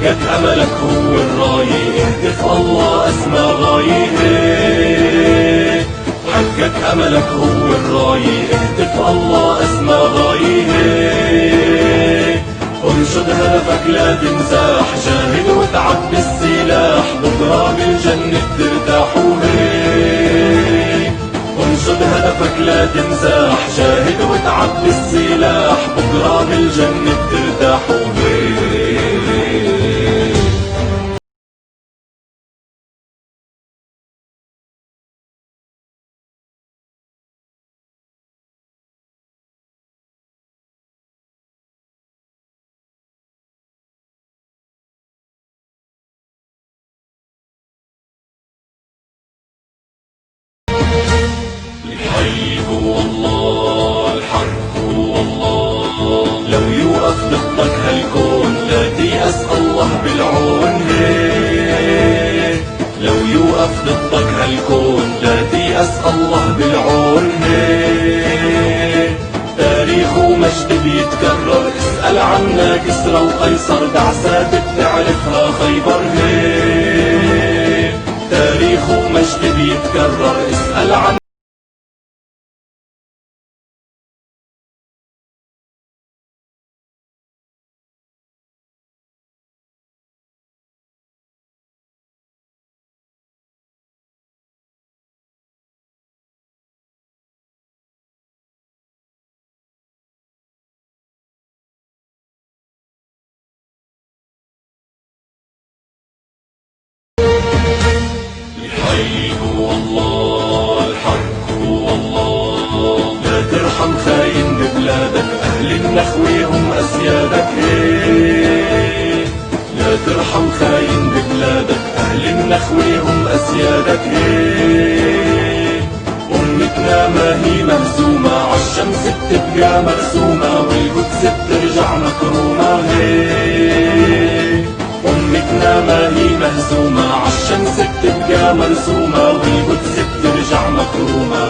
حقق أملك هو الراية، اهتف الله أسمى غاية. حقق أملك هو الراية، اهتف الله أسمى غاية. انشد هدفك لا تنزاح، جاهد واتعب بالسلاح، بكرة بالجنة ترتاح وهيك. انشد هدفك لا تنزاح، جاهد واتعب بالسلاح، بكرة بالجنة ترتاح وهيك. الحي هو الله، الحق هو الله، لو يوقف ضدك هالكون لا تيأس الله بالعون. لو يوقف ضدك هالكون لا تيأس الله بالعون. تاريخ ومجد بيتكرر، اسأل عنا كسرى وقيصر، بعثات بتعرفها خيبر. تاريخ ومجد بيتكرر، اسأل عنا الحي هو الله، الحق هو الله، لا ترحم خاين ببلادك، أهل النخوة هم أسيادك. لا ترحم خاين ببلادك، أهل النخوة هم أسيادك. أمتنا ما هي مهزومة، عالشمس بتبقى مرسومة، والقدس بترجع مكرومة. أمتنا ما هي مهزومة، عالشمس بتبقى مرسومة، والقدس بترجع مكرومة.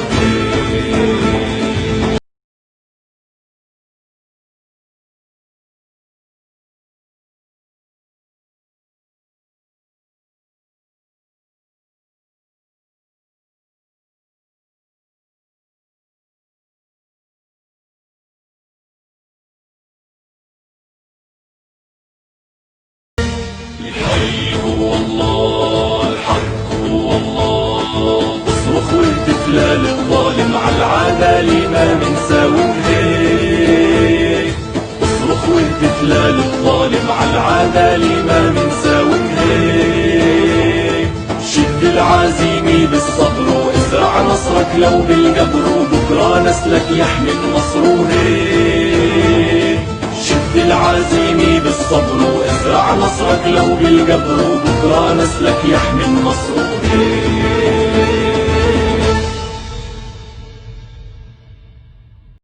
الحي هو الله، الحق هو الله، اصرخ واهتف لا للظالم، عالعدالة ما منساوي هيك. اصرخ واهتف لا للظالم، عالعدالة ما منساوي هيك. شد العزيمة بالصبر، وازرع نصرك لو بالقبر، وبكرة نسلك يحمي النصر هيك. شد العزيمة بالصبر، وازرع نصرك لو بالقبر، وبكرة نسلك يحمي النصر.